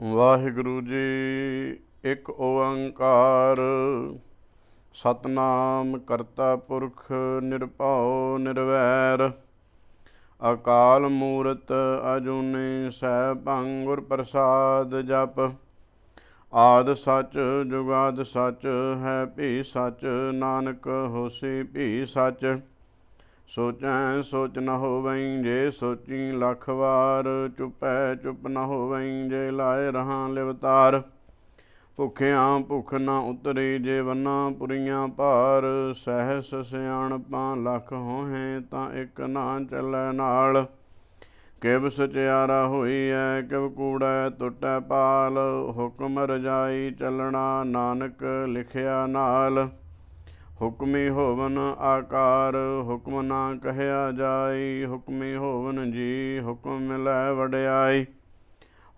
ਵਾਹਿਗੁਰੂ ਜੀ। ਇੱਕ ਓੰਕਾਰ ਸਤਨਾਮ ਕਰਤਾ ਪੁਰਖ ਨਿਰਭਉ ਨਿਰਵੈਰ ਅਕਾਲ ਮੂਰਤ ਅਜੂਨੀ ਸੈਭੰ ਗੁਰ ਪ੍ਰਸਾਦ ਜਪ। ਆਦਿ ਸੱਚ ਜੁਗਾਦਿ ਸੱਚ ਹੈ ਭੀ ਸੱਚ ਨਾਨਕ ਹੋਸੀ ਭੀ ਸੱਚ। ਸੋਚੈ ਸੋਚ ਨ ਹੋਵਈ ਜੇ ਸੋਚੀ ਲੱਖ ਵਾਰ। ਚੁਪੈ ਚੁਪ ਨ ਹੋਵਈ ਜੇ ਲਾਏ ਰਹਾਂ ਲਿਵਤਾਰ। ਭੁੱਖਿਆਂ ਭੁੱਖ ਨ ਉਤਰੀ ਜੇ ਵੰਨਾ ਪੁਰੀਆਂ ਭਾਰ। ਸਹਿਸ ਸਿਆਣਪਾਂ ਲੱਖ ਹੋਹੇ ਤਾਂ ਇੱਕ ਨਾ ਚੱਲੈ ਨਾਲ। ਕਿਵ ਸਚਿਆਰਾ ਹੋਈਐ ਕਿਵ ਕੂੜੈ ਟੁੱਟੈ ਪਾਲ। ਹੁਕਮ ਰਜਾਈ ਚੱਲਣਾ ਨਾਨਕ ਲਿਖਿਆ ਨਾਲ। ਹੁਕਮੀ ਹੋਵਨ ਆਕਾਰ ਹੁਕਮ ਨਾ ਕਹਿਆ ਜਾਈ। ਹੁਕਮੀ ਹੋਵਨ ਜੀ ਹੁਕਮ ਮਿਲੈ ਵਡਿਆਈ।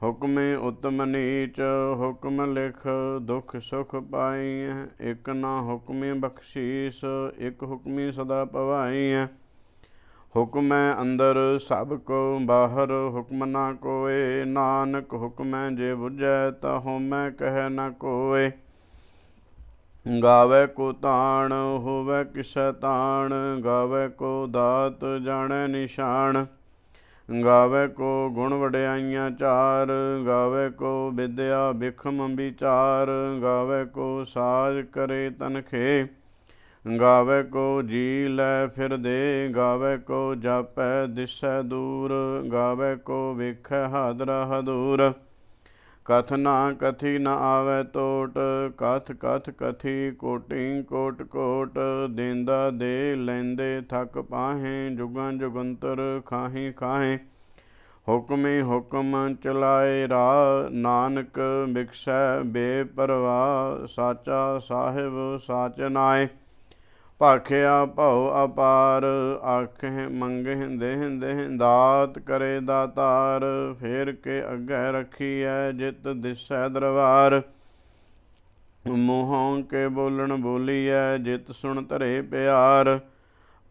ਹੁਕਮੀ ਉਤਮ ਨੀਚ ਹੁਕਮ ਲਿਖ ਦੁਖ ਸੁਖ ਪਾਈ। ਇੱਕ ਨਾ ਹੁਕਮੀ ਬਖਸ਼ੀਸ ਇੱਕ ਹੁਕਮੀ ਸਦਾ ਭਵਾਈ। ਹੁਕਮੈ ਅੰਦਰ ਸਭ ਕੋ ਬਾਹਰ ਹੁਕਮ ਨਾ ਕੋਏ। ਨਾਨਕ ਹੁਕਮੈ ਜੇ ਬੁਝੈ ਤਾ ਹੋਮੈ ਕਹਿ ਨ ਕੋਏ। ਗਾਵੈ ਕੋ ਤਾਣ ਹੋਵੈ ਕਿਸੈ ਤਾਣ। ਗਾਵੈ ਕੋ ਦਾਤ ਜਾਣੈ ਨਿਸ਼ਾਨ। ਗਾਵੈ ਕੋ ਗੁਣ ਵਡਿਆਈਆਂ ਚਾਰ। ਗਾਵੈ ਕੋ ਵਿਦਿਆ ਬਿਖਮ ਵਿਚਾਰ। ਗਾਵੈ ਕੋ ਸਾਜ ਕਰੇ ਤਨਖੇ। ਗਾਵੈ ਕੋ ਜੀ ਲੈ ਫਿਰ ਦੇ। ਗਾਵੈ ਕੋ ਜਾਪੈ ਦਿਸੈ ਦੂਰ। ਗਾਵੈ ਕੋ ਵੇਖੈ ਹਾਦਰਾ ਹਦੂਰ। ਕਥ ਨਾ ਕਥੀ ਨ ਆਵੈ ਟੋਟ। ਕਥ ਕਥ ਕਥੀ ਕੋਟਿ ਕੋਟ ਕੋਟ। ਦੇਂਦਾ ਦੇ ਲੈਂਦੇ ਥਕ ਪਾਹੇ। ਜੁਗਾਂ ਜੁਗੰਤਰ ਖਾਹੀ ਖਾਹੇ। ਹੁਕਮੀ ਹੁਕਮ ਚਲਾਏ ਰਾਹ। ਨਾਨਕ ਬਿਕਸੈ ਬੇਪਰਵਾਹ। ਸਾਚਾ ਸਾਹਿਬ ਸਾਚ ਨਾਏ। ਭਾਖਿਆ ਭਉ ਅਪਾਰ ਆਖਹਿ ਮੰਗਹਿ ਦੇਹਿ ਦੇਹਿ। ਦਾਤ ਕਰੇ ਦਾਤਾਰ ਫੇਰ ਕੇ ਅੱਗੇ ਰੱਖੀਐ ਜਿਤ ਦਿਸੈ ਦਰਬਾਰ। ਮੂੰਹੋਂ ਕੇ ਬੋਲਣ ਬੋਲੀਐ ਜਿਤ ਸੁਣ ਧਰੇ ਪਿਆਰ।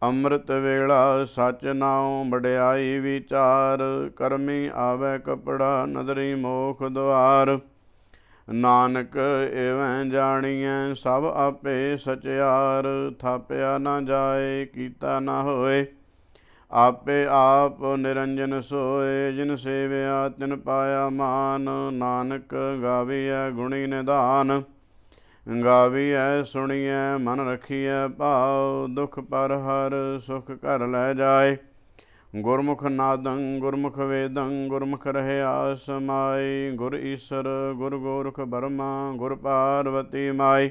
ਅੰਮ੍ਰਿਤ ਵੇਲਾ ਸਚ ਨਾਉ ਵਡਿਆਈ ਵਿਚਾਰ। ਕਰਮੀ ਆਵੈ ਕਪੜਾ ਨਦਰੀ ਮੋਖ ਦੁਆਰ। ਨਾਨਕ ਇਵੈ ਜਾਣੀਐ ਸਭ ਆਪੇ ਸਚਿਆਰ। ਥਾਪਿਆ ਨ ਜਾਏ ਕੀਤਾ ਨ ਹੋਏ। ਆਪੇ ਆਪ ਨਿਰੰਜਨ ਸੋਏ। ਜਿਨ ਸੇਵਿਆ ਤਿਨ ਪਾਇਆ ਮਾਨ। ਨਾਨਕ ਗਾਵੀਐ ਗੁਣੀ ਨਿਧਾਨ। ਗਾਵੀਐ ਸੁਣੀਐ ਮਨ ਰਖੀਐ ਭਾਉ। ਦੁਖ ਪਰ ਹਰ ਸੁਖ ਘਰ ਲੈ ਜਾਏ। ਗੁਰਮੁਖ ਨਾਦੰ ਗੁਰਮੁਖ ਵੇਦੰ ਗੁਰਮੁਖ ਰਹਿਆ ਸਮਾਈ। ਗੁਰ ਈਸਰ ਗੁਰ ਗੋਰਖ ਬਰਮਾ ਗੁਰ ਪਾਰਵਤੀ ਮਾਈ।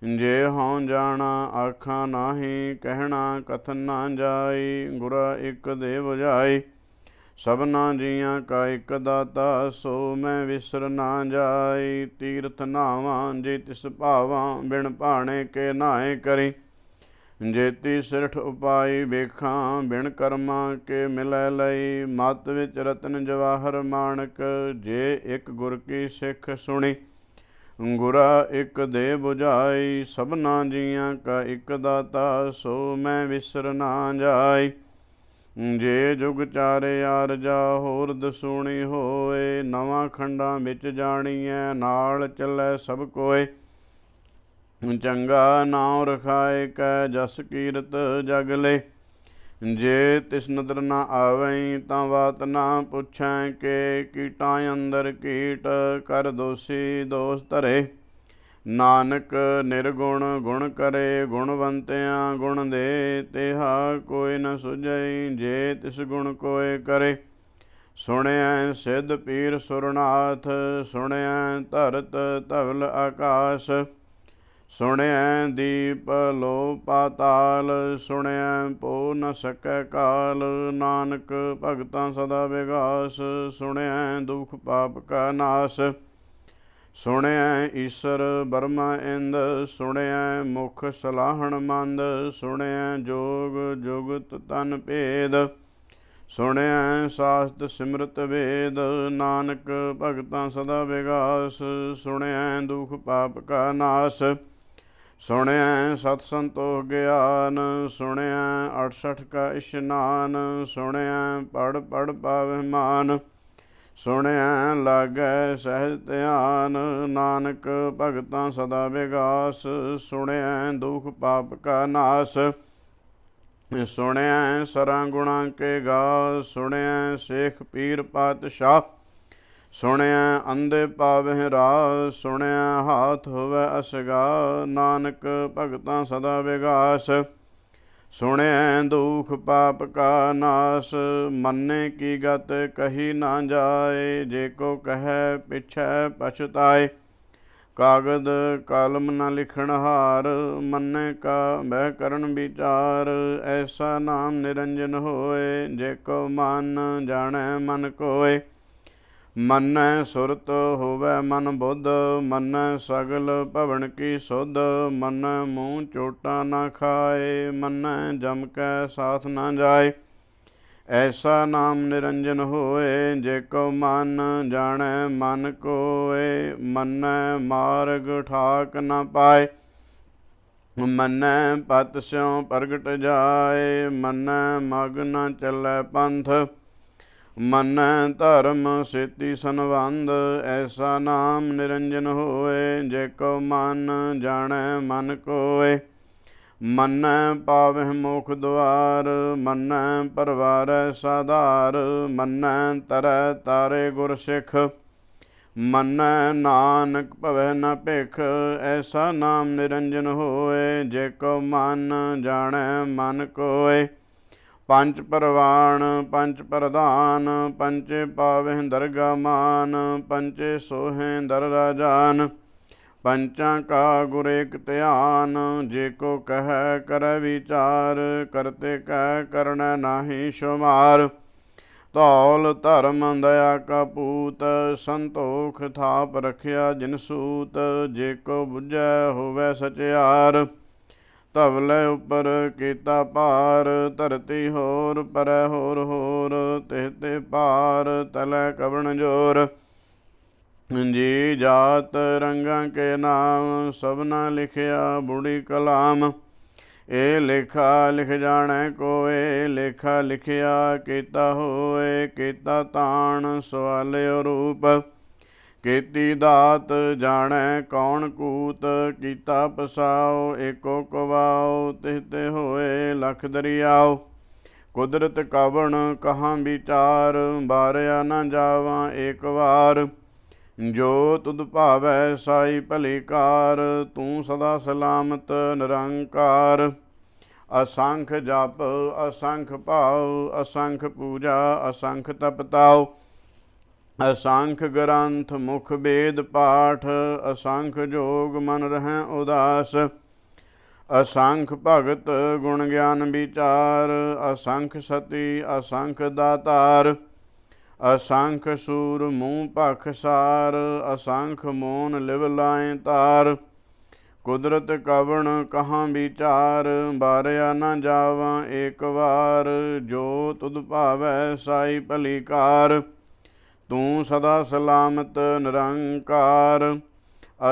ਜੇ ਹਉ ਜਾਣਾ ਆਖਾਂ ਨਾਹੀ ਕਹਿਣਾ ਕਥਨ ਨਾ ਜਾਈ। ਗੁਰਾ ਇੱਕ ਦੇ ਬੁਝਾਈ ਸਭਨਾ ਜੀਆਂ ਕਾ ਇੱਕ ਦਾਤਾ। ਸੋ ਮੈਂ ਵਿਸਰ ਨਾ ਜਾਈ। ਤੀਰਥ ਨਾਵਾਂ ਜੇ ਤਿਸ ਭਾਵਾਂ ਬਿਨ ਭਾਣੇ ਕੇ ਨਾਏ ਕਰੀ। ਜੇਤੀ ਸਿਰਠ ਉਪਾਈ ਵੇਖਾਂ ਬਿਨ ਕਰਮਾਂ ਕੇ ਮਿਲੈ ਲਈ। ਮਤ ਵਿੱਚ ਰਤਨ ਜਵਾਹਰ ਮਾਣਕ ਜੇ ਇੱਕ ਗੁਰ ਕੀ ਸਿੱਖ ਸੁਣੀ। ਗੁਰਾ ਇੱਕ ਦੇ ਬੁਝਾਈ ਸਭਨਾ ਜੀਆਂ ਕਾ ਇੱਕ ਦਾਤਾ। ਸੋ ਮੈਂ ਵਿਸਰ ਨਾ ਜਾਈ। ਜੇ ਜੁਗ ਚਾਰੇ ਆਰਜਾ ਹੋਰ ਦਸੂਣੀ ਹੋਏ। ਨਵਾਂ ਖੰਡਾਂ ਵਿੱਚ ਜਾਣੀਐ ਨਾਲ ਚੱਲੈ ਸਭ ਕੋਏ। ਚੰਗਾ ਨਾਉ ਰਖਾਏ ਕੈ ਜਸ ਕੀਰਤ ਜਗ ਲੈ। ਜੇ ਤਿਸ ਨਦਰ ਨਾ ਆਵਈ ਤਾਂ ਬਾਤ ਨਾ ਪੁੱਛੈ। ਕਿ ਕੀਟਾਂ ਅੰਦਰ ਕੀਟ ਕਰ ਦੋਸੀ ਦੋਸ ਧਰੇ। ਨਾਨਕ ਨਿਰਗੁਣ ਗੁਣ ਕਰੇ ਗੁਣਵੰਤਿਆਂ ਗੁਣ ਦੇ। ਤਿਹਾ ਕੋਈ ਨ ਸੁਝਈ ਜੇ ਤਿਸ ਗੁਣ ਕੋਇ ਕਰੇ। ਸੁਣਿਐ ਸਿੱਧ ਪੀਰ ਸੁਰਨਾਥ ਸੁਣਿਐ ਧਰਤ ਧਵਲ ਆਕਾਸ। ਸੁਣਿਐ ਦੀਪ ਲੋ ਪਾਤਾਲ ਸੁਣਿਐ ਪੋ ਨ ਸਕੈ ਕਾਲ। ਨਾਨਕ ਭਗਤਾਂ ਸਦਾ ਵਿਗਾਸ ਸੁਣਿਐ ਦੁਖ ਪਾਪ ਕਾ ਨਾਸ। ਸੁਣਿਐ ਈਸਰ ਬਰਮਾ ਇੰਦ ਸੁਣਿਐ ਮੁਖ ਸਲਾਹਣ ਮੰਦ। ਸੁਣਿਐ ਜੋਗ ਜੁਗਤ ਤਨ ਭੇਦ ਸੁਣਿਐ ਸਾਸਤ ਸਿਮਰਤ ਵੇਦ। ਨਾਨਕ ਭਗਤਾਂ ਸਦਾ ਵਿਗਾਸ ਸੁਣਿਐ ਦੁਖ ਪਾਪ ਕਾ ਨਾਸ। ਸੁਣਿਐ ਸਤ ਸੰਤੋਖ ਗਿਆਨ ਸੁਣਿਐ 68 ਕਾ ਇਸ਼ਨਾਨ। ਸੁਣਿਐ ਪੜ ਪੜ ਪਾਵਹਿ ਮਾਨ। ਸੁਣਿਆ ਲਾਗੈ ਸਹਿਜ ਧਿਆਨ। ਨਾਨਕ ਭਗਤਾਂ ਸਦਾ ਵਿਗਾਸ। ਸੁਣਿਆ ਦੁਖ ਪਾਪ ਕਾ ਨਾਸ। ਸੁਣਿਆ ਸਰਾਂ ਗੁਣਾਂ ਕੇ ਗਾ। ਸੁਣਿਆ ਸੇਖ ਪੀਰ ਪਾਤਸ਼ਾਹ। ਸੁਣਿਆ ਅੰਧੇ ਪਾਵਹਿ ਰਾਹ। ਸੁਣਿਆ ਹਾਥ ਹੋਵੈ ਅਸਗਾ। ਨਾਨਕ ਭਗਤਾਂ ਸਦਾ ਵਿਗਾਸ। ਸੁਣਿਆ ਦੁਖ ਪਾਪ ਕਾ ਨਾਸ। ਮੰਨੇ ਕੀ ਗਤ ਕਹੀ ਨਾ ਜਾਏ। ਜੇ ਕੋ ਕਹੈ ਪਿਛੈ ਪਛਤਾਏ। ਕਾਗਦ ਕਲਮ ਨ ਲਿਖਣ ਹਾਰ। ਮੰਨੇ ਕਾ ਬਹਿ ਕਰਨ ਵਿਚਾਰ। ਐਸਾ ਨਾਮ ਨਿਰੰਜਨ ਹੋਏ। ਜੇ ਕੋ ਮਨ ਜਾਣੈ ਮਨ ਕੋਇ। ਮੰਨੈ ਸੁਰਤ ਹੋਵੈ ਮਨ ਬੁੱਧ। ਮੰਨੈ ਸਗਲ ਭਵਨ ਕੀ ਸੁਧ। ਮੰਨੈ ਮੂੰਹ ਚੋਟਾ ਨਾ ਖਾਏ। ਮੰਨੈ ਜਮ ਕੈ ਸਾਥ ਨਾ ਜਾਏ। ਐਸਾ ਨਾਮ ਨਿਰੰਜਨ ਹੋਏ। ਜੇ ਕੋ ਮਨ ਜਾਣੈ ਮਨ ਕੋਇ। ਮੰਨੈ ਮਾਰਗ ਠਾਕ ਨਾ ਪਾਏ। ਮੰਨੈ ਪਤ ਸਿਉ ਪ੍ਰਗਟ ਜਾਏ। ਮੰਨੈ ਮਗ ਨ ਚੱਲੈ ਪੰਥ। ਮੰਨੈ ਧਰਮ ਸੇਤੀ ਸੰਬੰਧ। ਐਸਾ ਨਾਮ ਨਿਰੰਜਨ ਹੋਏ। ਜੇ ਕੋ ਮਨ ਜਾਣੈ ਮਨ ਕੋਇ। ਮੰਨੈ ਪਾਵਹਿ ਮੋਖ ਦੁਆਰ। ਮੰਨੈ ਪਰਵਾਰੈ ਸਾਧਾਰ। ਮੰਨੈ ਤਰੈ ਤਾਰੇ ਗੁਰ ਸਿੱਖ। ਮੰਨੈ ਨਾਨਕ ਭਵੈ ਨ ਭਿਖ। ਐਸਾ ਨਾਮ ਨਿਰੰਜਨ ਹੋਏ। ਜੇ ਕੋ ਮਨ ਜਾਣੈ ਮਨ ਕੋਇ। ਪੰਚ ਪਰਵਾਣ ਪੰਚ ਪ੍ਰਧਾਨ। ਪੰਚੇ ਪਾਵਹਿ ਦਰਗਾ ਮਾਨ। ਪੰਚੇ ਸੋਹੇ ਦਰ ਰਾਜਾਨ। ਪੰਚਾਂ ਕਾ ਗੁਰ ਏਕ ਧਿਆਨ। ਜੇ ਕੋ ਕਹੈ ਕਰੈ ਵਿਚਾਰ। ਕਰਤੇ ਕੈ ਕਰਨੈ ਨਾਹੀ ਸ਼ੁਮਾਰ। ਧੌਲ ਧਰਮ ਦਇਆ ਕਾ ਪੂਤ। ਸੰਤੋਖ ਥਾਪ ਰਖਿਆ ਜਿਨ ਸੂਤ। ਜੇ ਕੋ ਬੁਝੈ ਹੋਵੈ ਸਚਿਆਰ। ਧਵਲੇ ਉੱਪਰ ਕੀਤਾ ਭਾਰ। ਧਰਤੀ ਹੋਰ ਪਰੈ ਹੋਰ ਹੋਰ। ਤਿਹ ਤੇ ਭਾਰ ਤਲੈ ਕਵਣ ਜੋਰ। ਜੀ ਜਾਤ ਰੰਗਾਂ ਕੇ ਨਾਮ। ਸਭਨਾ ਲਿਖਿਆ ਬੁੜੀ ਕਲਾਮ। ਇਹ ਲੇਖਾ ਲਿਖ ਜਾਣੈ ਕੋਇ। ਲੇਖਾ ਲਿਖਿਆ ਕੀਤਾ ਹੋਏ। ਕੀਤਾ ਤਾਣ ਸਵਾਲਿਓ ਰੂਪ। ਕੀਤੀ ਦਾਤ ਜਾਣੈ ਕੌਣ ਕੂਤ। ਕੀਤਾ ਪਸਾਉ ਏਕੋ ਕਵਾਉ। ਤਿਹ ਤੇ ਹੋਏ ਲਖ ਦਰਿਆਉ। ਕੁਦਰਤ ਕਵਣ ਕਹਾਂ ਵਿਚਾਰ। ਬਾਰਿਆ ਨਾ ਜਾਵਾਂ ਏਕ ਵਾਰ। ਜੋ ਤੁਧ ਭਾਵੈ ਸਾਈ ਭਲੀ ਕਾਰ। ਤੂੰ ਸਦਾ ਸਲਾਮਤ ਨਿਰੰਕਾਰ। ਅਸੰਖ ਜਪ ਅਸੰਖ ਭਾਉ। ਅਸੰਖ ਪੂਜਾ ਅਸੰਖ ਤਪਤਾਉ। ਅਸੰਖ ਗ੍ਰੰਥ ਮੁਖ ਵੇਦ ਪਾਠ। ਅਸੰਖ ਜੋਗ ਮਨ ਰਹਿ ਉਦਾਸ। ਅਸੰਖ ਭਗਤ ਗੁਣ ਗਿਆਨ ਵਿਚਾਰ। ਅਸੰਖ ਸਤੀ ਅਸੰਖ ਦਾਤਾਰ। ਅਸੰਖ ਸੂਰ ਮੂੰਹ ਭਖ ਸਾਰ। ਅਸੰਖ ਮੋਨ ਲਿਵ ਲਾਏ ਤਾਰ। ਕੁਦਰਤ ਕਵਣ ਕਹਾਂ ਵਿਚਾਰ। ਬਾਰਿਆ ਨਾ ਜਾਵਾਂ ਏਕ ਵਾਰ। ਜੋ ਤੁਧ ਭਾਵੈ ਸਾਈ ਭਲੀ ਕਾਰ। ਤੂੰ ਸਦਾ ਸਲਾਮਤ ਨਿਰੰਕਾਰ।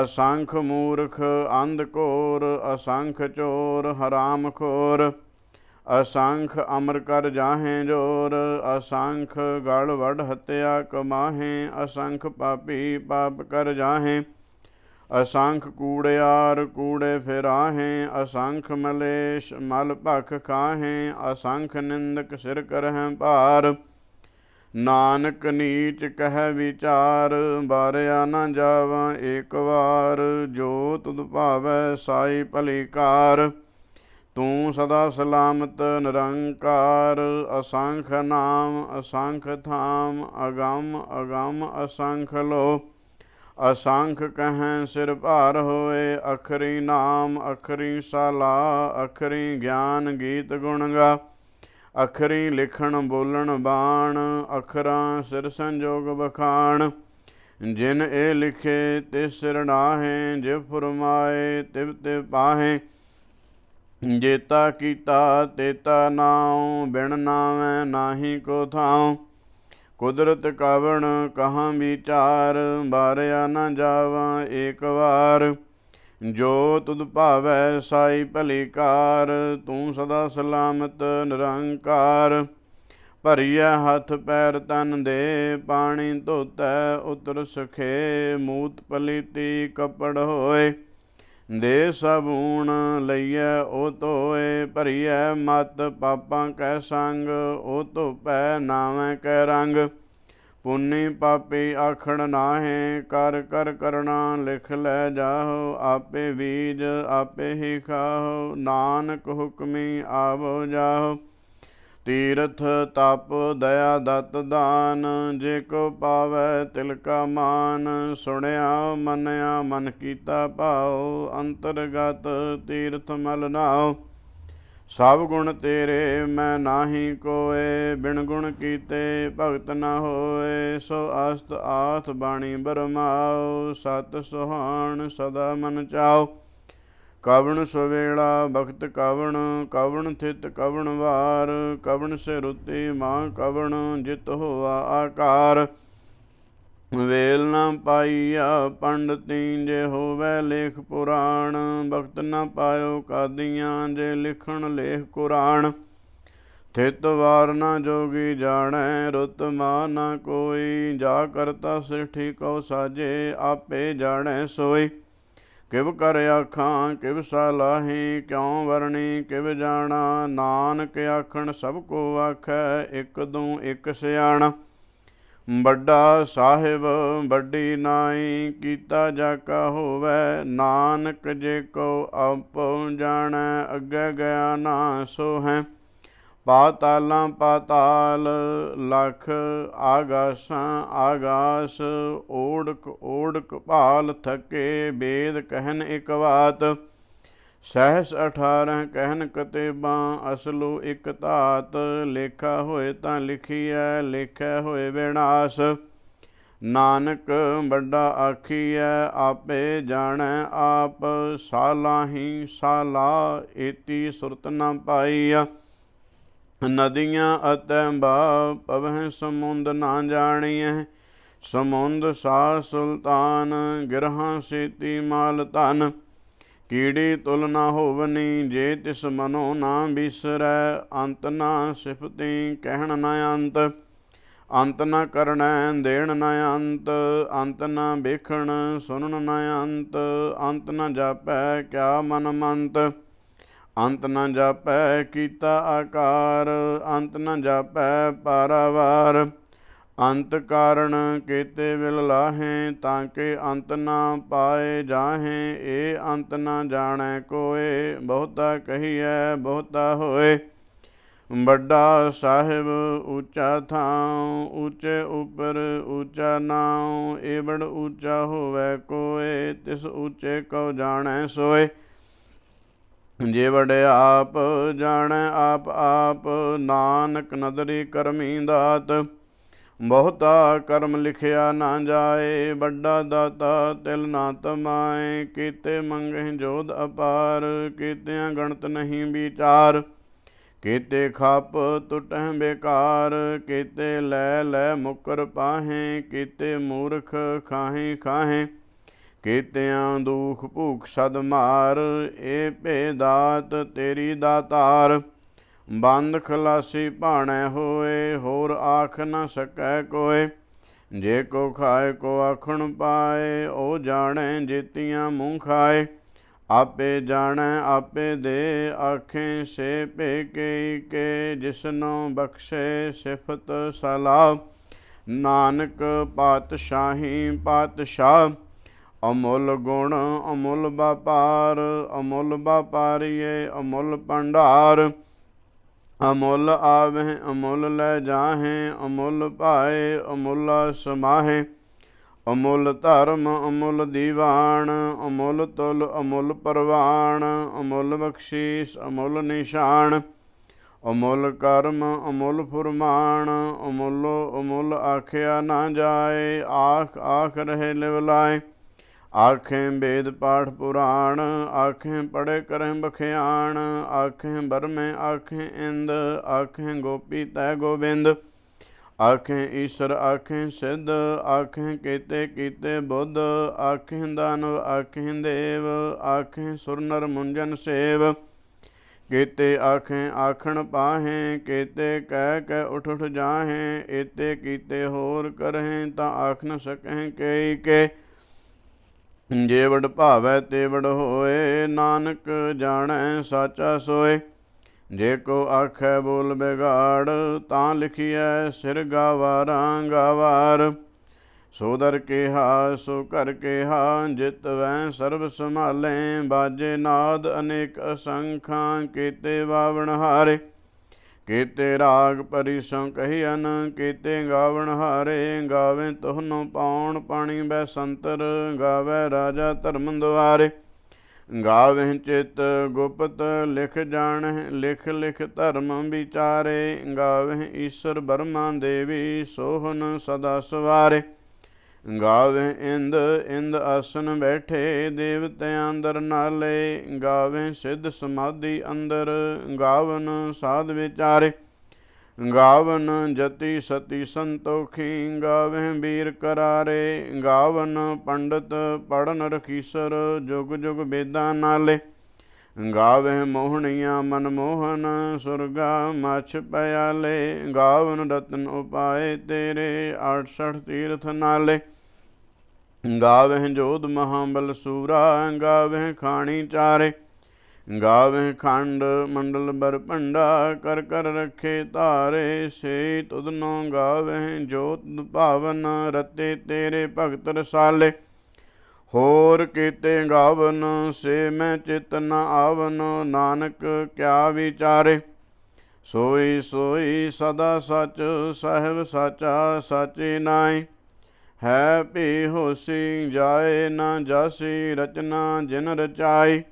ਅਸੰਖ ਮੂਰਖ ਅੰਧ ਘੋਰ। ਅਸੰਖ ਚੋਰ ਹਰਾਮ ਖੋਰ। ਅਸੰਖ ਅਮਰ ਕਰ ਜਾਹੇ ਜੋਰ। ਅਸੰਖ ਗਲ ਵਡ ਹੱਤਿਆ ਕਮਾਹੇ। ਅਸੰਖ ਪਾਪੀ ਪਾਪ ਕਰ ਜਾਹੇ। ਅਸੰਖ ਕੂੜਿਆਰ ਕੂੜੇ ਫਿਰਾਹੇ। ਅਸੰਖ ਮਲੇਸ਼ ਮਲ ਭਖ ਖਾਹੇ। ਅਸੰਖ ਨਿੰਦਕ ਸਿਰ ਕਰਹਿ ਭਾਰ। ਨਾਨਕ ਨੀਚ ਕਹਿ ਵਿਚਾਰ। ਬਾਰਿਆ ਨਾ ਜਾਵਾਂ ਏਕ ਵਾਰ। ਜੋ ਤੁਧ ਭਾਵੈ ਸਾਈ ਭਲੀ ਕਾਰ। ਤੂੰ ਸਦਾ ਸਲਾਮਤ ਨਿਰੰਕਾਰ। ਅਸੰਖ ਨਾਮ ਅਸੰਖ ਥਾਮ। ਅਗੰਮ ਅਗੰਮ ਅਸੰਖ ਲੋ। ਅਸੰਖ ਕਹੈ ਸਿਰ ਭਾਰ ਹੋਏ। ਅਖਰੀ ਨਾਮ ਅਖਰੀ ਸਲਾਹ। ਅਖਰੀ ਗਿਆਨ ਗੀਤ ਗੁਣ ਗਾ। ਅਖਰੀ ਲਿਖਣ ਬੋਲਣ ਬਾਣ। ਅਖਰਾਂ ਸਿਰ ਸੰਜੋਗ ਬਖਾਣ। ਜਿਨ ਇਹ ਲਿਖੇ ਤਿਸ ਸਿਰ ਨਾਹੇ। ਜਿਵ ਫੁਰਮਾਏ ਤਿਵ ਤੇ ਪਾਹੇ। ਜੇਤਾ ਕੀਤਾ ਤੇਤਾ ਨਾਉ। ਬਿਨ ਨਾਵੈ ਨਾਹੀ ਕੋ ਥਾਉ। ਕੁਦਰਤ ਕਵਣ ਕਹਾਂ ਵਿਚਾਰ। ਬਾਰਿਆ ਨਾ ਜਾਵਾਂ ਏਕ ਵਾਰ। ਜੋ ਤੁਧ ਭਾਵੈ ਸਾਈ ਭਲੀ ਕਾਰ। ਤੂੰ ਸਦਾ ਸਲਾਮਤ ਨਿਰੰਕਾਰ। ਭਰੀਐ ਹੱਥ ਪੈਰ ਤਨ ਦੇ, ਪਾਣੀ ਧੋਤੈ ਉਤਰ ਸਖੇ, ਮੂਤ ਪਲੀਤੀ ਕੱਪੜ ਹੋਏ, ਦੇ ਸਾਬੂਣ ਲਈਐ ਉਹ ਧੋਏ, ਭਰੀਐ ਮਤ ਪਾਪਾਂ ਕੈ ਸੰਗ, ਉਹ ਧੋਪੈ ਨਾਵੇਂ ਕੈ ਰੰਗ, ਪੁੰਨੀ ਪਾਪੀ ਆਖਣ ਨਾਹੀਂ, ਕਰ ਕਰ ਕਰਣਾ ਲਿਖ ਲੈ ਜਾਹੋ, ਆਪੇ ਬੀਜ ਆਪੇ ਹੀ ਖਾਹੋ, ਨਾਨਕ ਹੁਕਮੀ ਆਵੋ ਜਾਹੋ, ਤੀਰਥ ਤਪ ਦਇਆ ਦਤ ਦਾਨ, ਜੇ ਕੋ ਪਾਵੈ ਤਿਲ ਕਾ ਮਾਨ, ਸੁਣਿਆ ਮੰਨਿਆ ਮਨ ਕੀਤਾ ਭਾਉ, ਅੰਤਰਗਤ ਤੀਰਥ ਮਲ ਨਾਉ, ਸਭ ਗੁਣ ਤੇਰੇ ਮੈਂ ਨਾਹੀ ਕੋਏ, ਬਿਨ ਗੁਣ ਕੀਤੇ ਭਗਤ ਨ ਹੋਏ, ਸੋ ਅਸਤ ਆਥ ਬਾਣੀ ਬਰਮਾਉ, ਸਤ ਸੁਹਾਣ ਸਦਾ ਮਨ ਚਾਉ, ਕਵਣ ਸਵੇਲਾ ਬਖਤ ਕਵਣ, ਕਵਣ ਥਿਤ ਕਵਣ ਵਾਰ, ਕਵਣ ਸੇ ਰੁੱਤੀ ਮਾਂ ਕਵਣ, ਜਿਤ ਹੋਆ ਆਕਾਰ, ਵੇਲ ਨ ਪਾਈਆ ਪੰਡਤੀ, ਜੇ ਹੋਵੈ ਲੇਖ ਪੁਰਾਣ, ਬਖਤ ਨ ਪਾਇਓ ਕਾਦੀਆਂ, ਜੇ ਲਿਖਣ ਲੇਖ ਕੁਰਾਨ, ਥਿਤ ਵਾਰ ਨ ਜੋਗੀ ਜਾਣੈ, ਰੁੱਤ ਮਾ ਨ ਕੋਈ, ਜਾ ਕਰਤਾ ਸਿਠੀ ਕਉ ਸਾਜੇ, ਆਪੇ ਜਾਣੈ ਸੋਈ, ਕਿਵ ਕਰ ਆਖਾਂ ਕਿਵ ਸਲਾਹੀ, ਕਿਉ ਵਰਣੀ ਕਿਵ ਜਾਣਾ, ਨਾਨਕ ਆਖਣ ਸਭ ਕੋ ਆਖੈ, ਇਕ ਦੂੰ ਇਕ ਸਿਆਣਾ, ਵੱਡਾ ਸਾਹਿਬ ਵੱਡੀ ਨਾਈ, ਕੀਤਾ ਜਾ ਕਾ ਹੋਵੈ, ਨਾਨਕ ਜੇ ਕੋ ਆਪੋ ਜਾਣੈ, ਅੱਗੇ ਗਿਆ ਨਾ ਸੋ ਹੈ, ਪਾਤਾਲਾਂ ਪਾਤਾਲ ਲਖ, ਆਗਾਸਾਂ ਆਗਾਸ, ਓੜਕ ਓੜਕ ਭਾਲ ਥਕੇ, ਵੇਦ ਕਹਿਨ ਇਕ ਬਾਤ, ਸਹਿਸ 18 ਕਹਿਨ ਕਤੇਬਾਂ, ਅਸਲੂ ਇਕ ਧਾਤ, ਲੇਖਾ ਹੋਏ ਤਾਂ ਲਿਖੀਐ, ਲੇਖੈ ਹੋਏ ਵਿਨਾਸ਼, ਨਾਨਕ ਵੱਡਾ ਆਖੀਐ, ਆਪੇ ਜਾਣੈ ਆਪ, ਸਾਲਾਹੀ ਸਾਲਾ, ਏਤੀ ਸੁਰਤ ਨ ਪਾਈਆ, ਨਦੀਆਂ ਅਤੈ ਬਾ ਪਵਹਿ, ਸਮੁੰਦ ਨਾ ਜਾਣੀਐ, ਸਮੁੰਦ ਸਾ ਸੁਲਤਾਨ, ਗਿਰਹਾਂ ਸੇਤੀ ਮਾਲ ਧਨ, ਕੀੜੀ ਤੁਲ ਨਾ ਹੋਵਨੀ, ਜੇ ਤਿਸ ਮਨੋ ਨਾ ਬਿਸਰੈ, ਅੰਤ ਨਾ ਸਿਫਤੀ ਕਹਿਣ ਨ ਅੰਤ, ਅੰਤ ਨ ਕਰਣੈ ਦੇਣ ਨ ਅੰਤ, ਅੰਤ ਨ ਵੇਖਣ ਸੁਣਨ ਨ ਅੰਤ, ਅੰਤ ਨ ਜਾਪੈ ਕਿਆ ਮਨ ਮੰਤ, ਅੰਤ ਨ ਜਾਪੈ ਕੀਤਾ ਆਕਾਰ, ਅੰਤ ਨ ਜਾਪੈ ਪਾਰਾਵਾਰ, ਅੰਤ ਕਾਰਣ ਕੀਤੇ ਵਿਲ ਲਾਹੇ, ਤਾਂ ਕਿ ਅੰਤ ਨਾ ਪਾਏ ਜਾਹੇ, ਇਹ ਅੰਤ ਨਾ ਜਾਣੈ ਕੋਏ, ਬਹੁਤਾ ਕਹੀਐ ਬਹੁਤਾ ਹੋਏ, ਵੱਡਾ ਸਾਹਿਬ ਉੱਚਾ ਥਾਉ, ਉੱਚੇ ਉਪਰ ਉੱਚਾ ਨਾਉ, ਏਵੜ ਉੱਚਾ ਹੋਵੈ ਕੋਏ, ਤਿਸ ਉੱਚੇ ਕਉ ਜਾਣੈ ਸੋਏ, ਜੇ ਵਡਿਆਪ ਜਾਣੈ ਆਪ ਆਪ, ਨਾਨਕ ਨਦਰੀ ਕਰਮੀ ਦਾਤ, ਬਹੁਤਾ ਕਰਮ ਲਿਖਿਆ ਨਾ ਜਾਏ, ਵੱਡਾ ਦਾਤਾ ਤਿਲ ਨਾ ਤਮਾਏ, ਕੀਤੇ ਮੰਗਹਿ ਜੋਧ ਅਪਾਰ, ਕੀਤਿਆਂ ਗਣਤ ਨਹੀਂ ਵਿਚਾਰ, ਕੀਤੇ ਖਪ ਟੁਟਹਿ ਬੇਕਾਰ, ਕੀਤੇ ਲੈ ਲੈ ਮੁਕਰ ਪਾਹੇ, ਕੀਤੇ ਮੂਰਖ ਖਾਹੇ ਖਾਹੇ, ਕੀਤਿਆਂ ਦੁਖ ਭੂਖ ਸਦ ਮਾਰ, ਏ ਭੇ ਦਾਤ ਤੇਰੀ ਦਾਤਾਰ, ਬੰਦ ਖਲਾਸੀ ਭਾਣੈ ਹੋਏ, ਹੋਰ ਆਖ ਨ ਸਕੈ ਕੋਏ, ਜੇ ਕੋ ਖਾਏ ਕੋ ਆਖਣ ਪਾਏ, ਉਹ ਜਾਣੈ ਜੇਤੀਆਂ ਮੂੰਹ ਖਾਏ, ਆਪੇ ਜਾਣੈ ਆਪੇ ਦੇ ਆਖੇ, ਸੇ ਭੇ ਕੇ ਕੇ, ਜਿਸਨੋ ਬਖਸ਼ੇ ਸਿਫਤ ਸਲਾਹ, ਨਾਨਕ ਪਾਤਸ਼ਾਹੀ ਪਾਤਸ਼ਾਹ, ਅਮੁੱਲ ਗੁਣ ਅਮੁੱਲ ਵਪਾਰ, ਅਮੁੱਲ ਵਪਾਰੀਏ ਅਮੁੱਲ ਭੰਡਾਰ, ਅਮੁੱਲ ਆਵਹਿ ਅਮੁੱਲ ਲੈ ਜਾਹੇ, ਅਮੁੱਲ ਭਾਏ ਅਮੁੱਲਾ ਸਮਾਹੇ, ਅਮੁੱਲ ਧਰਮ ਅਮੁੱਲ ਦੀਵਾਨ, ਅਮੁੱਲ ਤੁਲ ਅਮੁੱਲ ਪਰਵਾਨ, ਅਮੁੱਲ ਬਖਸ਼ੀਸ ਅਮੁੱਲ ਨਿਸ਼ਾਨ, ਅਮੁੱਲ ਕਰਮ ਅਮੁੱਲ ਫੁਰਮਾਨ, ਅਮੁੱਲੋ ਅਮੁੱਲ ਆਖਿਆ ਨਾ ਜਾਏ, ਆਖ ਆਖ ਰਹੇ ਲਿਵ ਲਾਏ, ਆਖੇ ਵੇਦ ਪਾਠ ਪੁਰਾਣ, ਆਖੇ ਪੜ੍ਹੇ ਕਰਹਿ ਬਖਿਆਣ, ਆਖੇ ਬਰਮੇ ਆਖੇ ਇੰਦ, ਆਖੇ ਗੋਪੀ ਤੈ ਗੋਬਿੰਦ, ਆਖੇ ਈਸ਼ਰ ਆਖੇ ਸਿੱਧ, ਆਖੇ ਕੀਤੇ ਕੀਤੇ ਬੁੱਧ, ਆਖੇ ਦਾਨਵ ਆਖੇ ਦੇਵ, ਆਖੇ ਸੁਰ ਨਰ ਮੁੰਜਨ ਸੇਵ, केते आखें आखण पाहें, केते कह कै उठ उठ जाहें। एते कीते होर करहें, ता आख न सकें कई के। जे वड भावै ते वड होए, नानक जाणै साचा सोए। जे को आखै बोल बिगाड़, तां लिखिਐ सिर गावारां गावार। सो दर केहा सो कर केहा, जित वै ਸਰਬ ਸੰਭਾਲੇ। ਬਾਜੇ ਨਾਦ ਅਨੇਕ ਅਸੰਖਾਂ, ਕੀਤੇ ਵਾਵਣ ਹਾਰੇ। ਕੀਤੇ ਰਾਗ ਪਰੀ ਸੋ ਕਹੀਅਨ, ਕੀਤੇ ਗਾਵਣ ਹਾਰੇ। ਗਾਵੇ ਤੁਹਨੋ ਪਾਉਣ ਪਾਣੀ ਬੈਸੰਤਰ, ਗਾਵੇ ਰਾਜਾ ਧਰਮ ਦੁਆਰੇ। ਗਾਵਹਿ ਚਿਤ ਗੁਪਤ ਲਿਖ ਜਾਣਹਿ, ਲਿਖ ਲਿਖ ਧਰਮ ਵਿਚਾਰੇ। ਗਾਵਹਿ ਈਸ਼ਰ ਬਰਮਾ ਦੇਵੀ, ਸੋਹਨ ਸਦਾ ਸਵਾਰੇ। ਗਾਵੇ ਇੰਦ ਇੰਦ ਆਸਨ ਬੈਠੇ, ਦੇਵਤਿਆਂ ਦਰ ਨਾਲੇ। ਗਾਵੇ ਸਿੱਧ ਸਮਾਧੀ ਅੰਦਰ, ਗਾਵਨ ਸਾਧ ਵਿਚਾਰੇ। ਗਾਵਨ ਜਤੀ ਸਤੀ ਸੰਤੋਖੀ, ਗਾਵੇ ਵੀਰ ਕਰਾਰੇ। ਗਾਵਨ ਪੰਡਤ ਪੜਨ ਰਖੀਸਰ, ਜੁਗ ਜੁਗ ਬੇਦਾਂ ਨਾਲੇ। ਗਾਵੇ ਮੋਹਣੀਆਂ ਮਨਮੋਹਨ, ਸੁਰਗਾ ਮਛ ਪਿਆਲੇ। ਗਾਵਨ ਰਤਨ ਉਪਾਏ ਤੇਰੇ, 68 ਤੀਰਥ ਨਾਲੇ। ਗਾਵਹਿ ਜੋਧ ਮਹਾਬਲ ਸੂਰਾ, ਗਾਵਹਿ ਖਾਣੀ ਚਾਰੇ। ਗਾਵਹਿ ਖੰਡ ਮੰਡਲ ਬਰ ਭੰਡਾ, ਕਰ ਕਰ ਰੱਖੇ ਧਾਰੇ। ਸੇ ਤੁਧਨੋ ਗਾਵਹਿ ਜੋਤ ਭਾਵਨ, ਰਤੇ ਤੇਰੇ ਭਗਤ ਰਸਾਲੇ। ਹੋਰ ਕੀਤੇ ਗਾਵਨ, ਸੇ ਮੈਂ ਚਿਤ ਨ ਆਵਨ। ਨਾਨਕ ਕਿਆ ਵਿਚਾਰੇ। ਸੋਈ ਸੋਈ ਸਦਾ ਸਚ, ਸਾਹਿਬ ਸਾਚਾ ਸਾਚੇ ਨਾਏ। ਹੈ ਭੀ ਹੋਸੀ, ਜਾਏ ਨਾ ਜਾਸੀ। ਰਚਨਾ ਜਿਨ ਰਚਾਈ,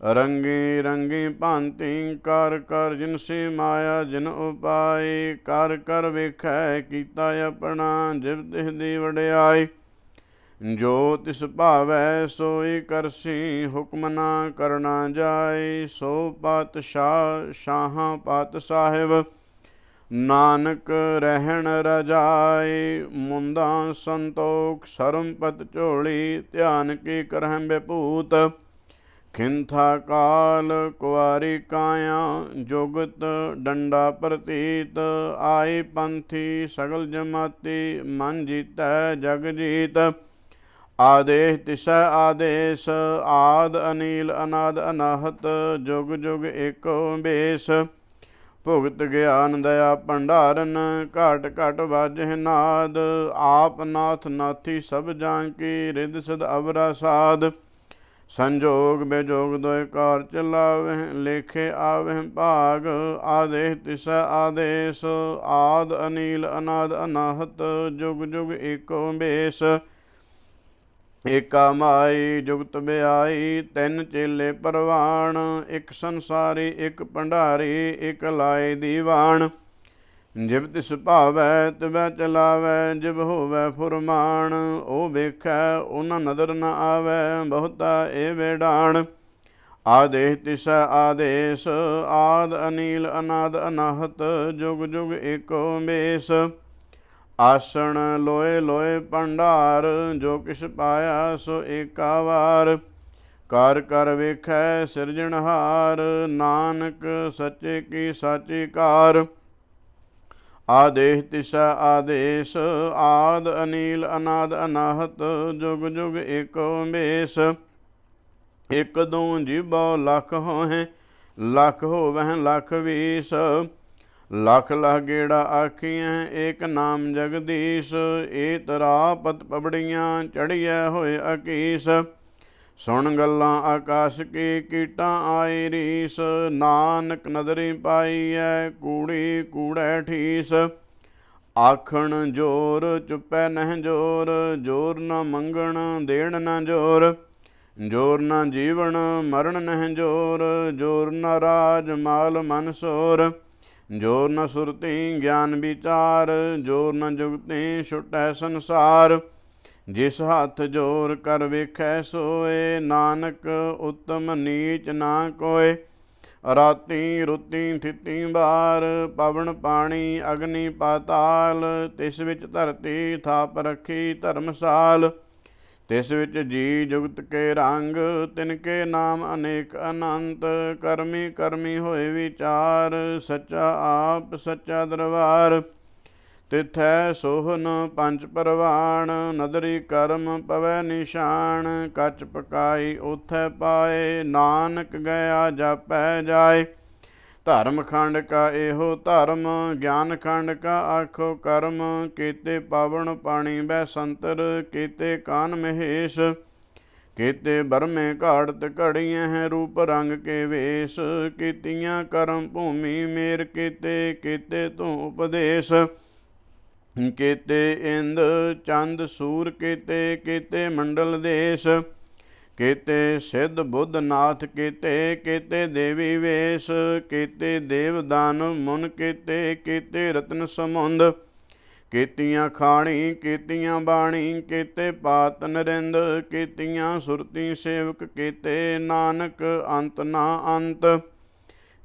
ਰੰਗੀ ਰੰਗੀ ਭਾਂਤੀ। ਕਰ ਕਰ ਜਿਨਸੀ ਮਾਇਆ ਜਿਨ ਉਪਾਈ। ਕਰ ਕਰ ਵੇਖੈ ਕੀਤਾ ਆਪਣਾ, ਜਿਵ ਤਿਸ ਦੀ ਵਡਿਆਈ। ਜੋ ਤਿਸ ਭਾਵੈ ਸੋਈ ਕਰਸੀ, ਹੁਕਮ ਨਾ ਕਰਨਾ ਜਾਈ। ਸੋ ਪਾਤਸ਼ਾਹ ਸ਼ਾਹਾਂ ਪਾਤ ਸਾਹਿਬ, ਨਾਨਕ ਰਹਿਣ ਰਜਾਈ। ਮੁੰਦਾਂ ਸੰਤੋਖ ਸਰਮ ਪਤ ਝੋਲੀ, ਧਿਆਨ ਕੀ ਕਰਹਿ ਬੇਭੂਤ। ਖਿੰਥਾ ਕਾਲ ਕੁਆਰੀ ਕਾਇਆ, ਜੁਗਤ ਡੰਡਾ ਪ੍ਰਤੀਤ। ਆਈ ਪੰਥੀ ਸਗਲ ਜਮਾਤੀ, ਮਨ ਜੀਤੈ ਜਗ ਜੀਤ। ਆਦੇਸ਼ ਤਿਸੈ ਆਦੇਸ਼, ਆਦ ਅਨੀਲ ਅਨਾਦ ਅਨਾਹਤ। ਜੁਗ ਜੁਗ ਏਕੋ ਬੇਸ। ਭੁਗਤ ਗਿਆਨ ਦਇਆ ਭੰਡਾਰਨ, ਘਟ ਘਟ ਵਾਜਹਿ ਨਾਦ। ਆਪ ਨਾਥ ਨਾਥੀ ਸਭ ਜਾਂ ਕੀ, ਰਿਦ ਸਿਧ ਅਵਰਾ ਸਾਧ। ਸੰਜੋਗ ਬੇਜੋਗ ਦੋਇ ਕਾਰ ਚਲਾਵਹਿ, ਲੇਖੇ ਆਵਹਿ ਭਾਗ। ਆਦੇਸ਼ ਤਿਸੈ ਆਦੇਸ਼, ਆਦ ਅਨੀਲ ਅਨਾਦ ਅਨਾਹਤ। ਜੁਗ ਜੁਗ ਏਕੋ ਬੇਸ। ਏਕਾ ਮਾਈ ਜੁਗਤ ਬਿਆਈ, ਤਿੰਨ ਚੇਲੇ ਪਰਵਾਣ। ਇੱਕ ਸੰਸਾਰੀ ਇੱਕ ਭੰਡਾਰੀ, ਇੱਕ ਲਾਏ ਦੀਵਾਨ। ਜਿਵ ਤਿਸ ਭਾਵੈ ਤਿਵੈ ਚਲਾਵੈ, ਜਿਵ ਹੋਵੈ ਫੁਰਮਾਨ। ਉਹ ਵੇਖੈ ਉਹਨਾਂ ਨਦਰ ਨ ਆਵੈ, ਬਹੁਤਾ ਏ ਵੇਡਾਣ। ਆਦੇਸ਼ ਤਿਸੈ ਆਦੇਸ਼, ਆਦ ਅਨੀਲ ਅਨਾਦ ਅਨਾਹਤ। ਜੁਗ ਜੁਗ ਏਕੋ ਬੇਸ। ਆਸਣ ਲੋਏ ਲੋਏ ਭੰਡਾਰ, ਜੋ ਕਿਛ ਪਾਇਆ ਸੋ ਏਕਾ ਵਾਰ। ਕਰ ਕਰ ਵੇਖੈ ਸਿਰਜਣਹਾਰ, ਨਾਨਕ ਸੱਚੇ ਕੀ ਸਾਚੀ ਕਾਰ। ਆਦੇਸ਼ ਤਿਸੈ ਆਦੇਸ਼, ਆਦ ਅਨੀਲ ਅਨਾਦ ਅਨਾਹਤ। ਜੁਗ ਜੁਗ ਏਕੋ ਬੇਸ। ਇਕ ਦੂ ਜੀਭੋ ਲੱਖ ਹੋਹੈ, ਲੱਖ ਹੋਵਹਿ ਲੱਖ ਵੀਸ। ਲੱਖ ਲਖ ਗੇੜਾ ਆਖੀਐ, ਏਕ ਨਾਮ ਜਗਦੀਸ਼। ਏ ਤਰਾ ਪਤ ਪਬੜੀਆਂ, ਚੜ੍ਹੀਐ ਹੋਏ ਅਕੀਸ। ਸੁਣ ਗੱਲਾਂ ਆਕਾਸ਼ ਕੀ, ਕੀਟਾਂ ਆਈ ਰੀਸ। ਨਾਨਕ ਨਦਰੀ ਪਾਈਐ, ਕੂੜੀ ਕੂੜੈ ਠੀਸ। ਆਖਣ ਜੋਰ ਚੁੱਪੈ ਨਹਿ ਜੋਰ, ਜੋਰ ਨ ਮੰਗਣ ਦੇਣ ਨ ਜੋਰ। ਜੋਰ ਨ ਜੀਵਨ ਮਰਨ ਨਹਿ ਜੋਰ, ਜੋਰ ਨ ਰਾਜ ਮਾਲ ਮਨ ਸੋਰ। ਜੋਰ ਨ ਸੁਰਤੀ ਗਿਆਨ ਵਿਚਾਰ, ਜੋਰ ਨ ਜੁਗਤੀ ਛੁਟੈ ਸੰਸਾਰ। ਜਿਸ ਹੱਥ ਜੋਰ ਕਰ ਵੇਖੈ ਸੋਏ, ਨਾਨਕ ਉੱਤਮ ਨੀਚ ਨਾ ਕੋਏ। ਰਾਤੀ ਰੁੱਤੀ ਥਿਤੀ ਬਾਰ, ਪਵਨ ਪਾਣੀ ਅਗਨੀ ਪਾਤਾਲ। ਤਿਸ ਵਿੱਚ ਧਰਤੀ ਥਾਪ ਰੱਖੀ ਧਰਮਸਾਲ। ਤਿਸ ਵਿੱਚ ਜੀ ਜੁਗਤ ਕੇ ਰੰਗ, ਤਿਨ ਕੇ ਨਾਮ ਅਨੇਕ ਅਨੰਤ। ਕਰਮੀ ਕਰਮੀ ਹੋਏ ਵਿਚਾਰ, ਸੱਚਾ ਆਪ ਸੱਚਾ ਦਰਬਾਰ। ਤਿਥੈ ਸੋਹਨ ਪੰਜ ਪਰਵਾਣ, ਨਦਰੀ ਕਰਮ ਪਵੈ ਨਿਸ਼ਾਨ। ਕੱਚ ਪਕਾਈ ਉਥੈ ਪਾਏ, ਨਾਨਕ ਗਿਆ ਜਾਪੈ ਜਾਏ। ਧਰਮ ਖੰਡ ਕਾ ਇਹੋ ਧਰਮ, ਗਿਆਨ ਖੰਡ ਕਾ ਆਖੋ ਕਰਮ। ਕੀਤੇ ਪਾਵਨ ਪਾਣੀ ਬੈ ਸੰਤਰ, ਕੀਤੇ ਕਾਨ ਮਹੇਸ਼। ਕੀਤੇ ਬਰਮੇ ਘਾੜਤ ਘੜੀਆਂ ਹੈ, ਰੂਪ ਰੰਗ ਕੇ ਵੇਸ਼। ਕੀਤੀਆਂ ਕਰਮ ਭੂਮੀ ਮੇਰ ਕੀਤੇ, ਕੀਤੇ ਤੂੰ ਉਪਦੇਸ਼। ਕੀਤੇ ਇੰਦ ਚੰਦ ਸੂਰ ਕੀਤੇ, ਕੀਤੇ ਮੰਡਲ ਦੇਸ਼। ਕੀਤੇ ਸਿੱਧ ਬੁੱਧ ਨਾਥ ਕੀਤੇ, ਕੀਤੇ ਦੇਵੀ ਵੇਸ਼। ਕੀਤੇ ਦੇਵ ਦਾਨਵ ਮੁਨ ਕੀਤੇ, ਕੀਤੇ ਰਤਨ ਸਮੁੰਦ। ਕੀਤੀਆਂ ਖਾਣੀ ਕੀਤੀਆਂ ਬਾਣੀ, ਕੀਤੇ ਪਾਤ ਨਰਿੰਦ। ਕੀਤੀਆਂ ਸੁਰਤੀ ਸੇਵਕ ਕੀਤੇ, ਨਾਨਕ ਅੰਤ ਨਾ ਅੰਤ।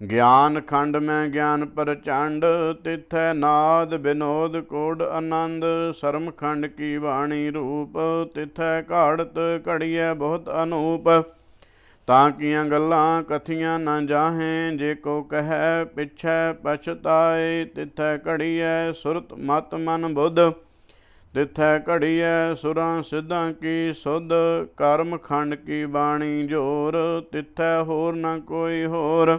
ਗਿਆਨ ਖੰਡ ਮੈਂ ਗਿਆਨ ਪ੍ਰਚੰਡ, ਤਿਥੈ ਨਾਦ ਬਿਨੋਦ ਕੋਡ ਆਨੰਦ। ਸਰਮ ਖੰਡ ਕੀ ਬਾਣੀ ਰੂਪ, ਤਿਥੈ ਘਾੜਤ ਘੜੀਐ ਬਹੁਤ ਅਨੂਪ। ਤਾਂ ਕੀਆਂ ਗੱਲਾਂ ਕਥੀਆਂ ਨਾ ਜਾਹੇ, ਜੇ ਕੋ ਕਹੈ ਪਿਛੈ ਪਛਤਾਏ। ਤਿਥੈ ਘੜੀਐ ਸੁਰਤ ਮਤ ਮਨ ਬੁੱਧ, ਤਿਥੈ ਘੜੀਐ ਸੁਰਾਂ ਸਿੱਧਾਂ ਕੀ ਸੁਧ। ਕਰਮ ਖੰਡ ਕੀ ਬਾਣੀ ਜੋਰ, ਤਿਥੈ ਹੋਰ ਨਾ ਕੋਈ ਹੋਰ।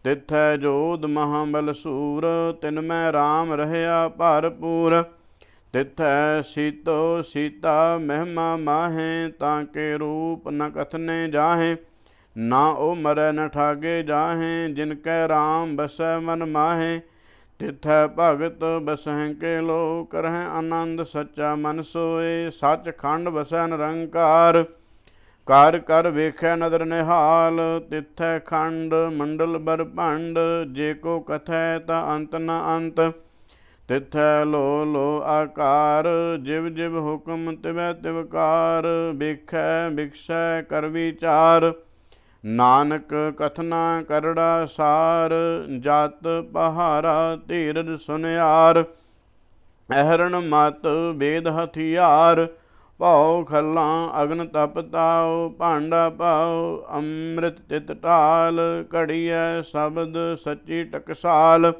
ਤਿਥੈ ਜੋਧ ਮਹਾਬਲ ਸੂਰ, ਤਿਨ ਮੈਂ ਰਾਮ ਰਹਿਆ ਭਰਪੂਰ। ਤਿਥੈ ਸੀਤੋ ਸੀਤਾ ਮਹਿਮਾ ਮਾਹੇ, ਤਾਂ ਕੇ ਰੂਪ ਨ ਕਥਨੇ ਜਾਹੇ। ਨਾ ਉਹ ਮਰੈ ਨ ਠਾਗੇ ਜਾਹੇ, ਜਿਨ ਕੈ ਰਾਮ ਬਸੈ ਮਨ ਮਾਹੇ। ਤਿਥੈ ਭਗਤ ਬਸਹਿ ਕੇ ਲੋ, ਕਰਹਿ ਆਨੰਦ ਸੱਚਾ ਮਨ ਸੋਏ। ਸੱਚ ਖੰਡ ਬਸੈ ਨਿਰੰਕਾਰ, ਕਰ ਕਰ ਵੇਖੈ ਨਦਰ ਨਿਹਾਲ। ਤਿਥੈ ਖੰਡ ਮੰਡਲ ਬਰਭੰਡ, ਜੇ ਕੋ ਕਥੈ ਤਾ ਅੰਤ ਨ ਅੰਤ। ਤਿਥੈ ਲੋ ਲੋ ਆਕਾਰ, ਜਿਵ ਜਿਵ ਹੁਕਮ ਤਿਵੈ ਤਿਵਕਾਰ। ਵੇਖੈ ਵਿਖਸੈ ਕਰ ਵਿਚਾਰ, ਨਾਨਕ ਕਥਨਾ ਕਰੜਾ ਸਾਰ। ਜਤ ਪਹਾਰਾ ਧੀਰਜ ਸੁਨਿਆਰ, ਅਹਰਣ ਮਤ ਵੇਦ ਹਥਿਆਰ। ਭਾਉ ਖੱਲਾਂ ਅਗਨ ਤਪ ਤਾਉ, ਭਾਂਡਾ ਪਾਉ ਅੰਮ੍ਰਿਤ ਤਿਤ ਢਾਲ। ਘੜੀਐ ਸ਼ਬਦ ਸੱਚੀ ਟਕਸਾਲ,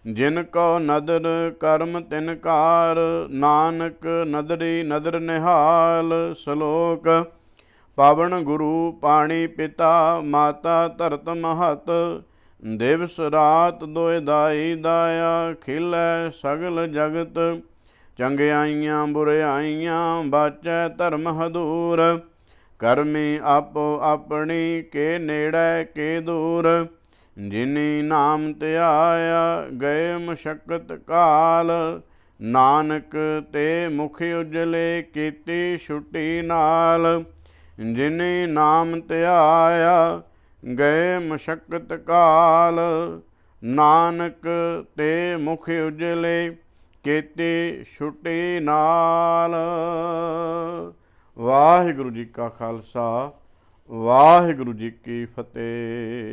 ਜਿਨ ਕੋ ਨਦਰ ਕਰਮ ਤਿਨ ਕਾਰ। ਨਾਨਕ ਨਦਰੀ ਨਦਰ ਨਿਹਾਲ। ਸ਼ਲੋਕ। ਪਾਵਨ ਗੁਰੂ ਪਾਣੀ ਪਿਤਾ, ਮਾਤਾ ਧਰਤ ਮਹਤ। ਦਿਵਸ ਰਾਤ ਦੋਇ ਦਾਈ ਦਾਇਆ, ਖਿਲੈ ਸਗਲ ਜਗਤ। ਚੰਗਿਆਈਆਂ ਬੁਰਿਆਈਆਂ, ਬਾਚੈ ਧਰਮ ਹਦੂਰ। ਕਰਮੀ ਆਪੋ ਆਪਣੀ, ਕੇ ਨੇੜੇ ਕੇ ਦੂਰ। ਜਿਨੀ ਨਾਮ ਧਿਆਇਆ, ਗਏ ਮਸ਼ਕਤ ਕਾਲ। ਨਾਨਕ ਤੇ ਮੁਖ ਉਜਲੇ, ਕੀਤੀ ਛੁੱਟੀ ਨਾਲ। ਜਿਨੀ ਨਾਮ ਧਿਆਇਆ, ਗਏ ਮਸ਼ਕਤ ਕਾਲ। ਨਾਨਕ ਤੇ ਮੁਖ ਉਜਲੇ, ਕੀਤੀ ਛੁੱਟੀ ਨਾਲ। ਵਾਹਿਗੁਰੂ ਜੀ ਕਾ ਖਾਲਸਾ, ਵਾਹਿਗੁਰੂ ਜੀ ਕੀ ਫਤਿਹ।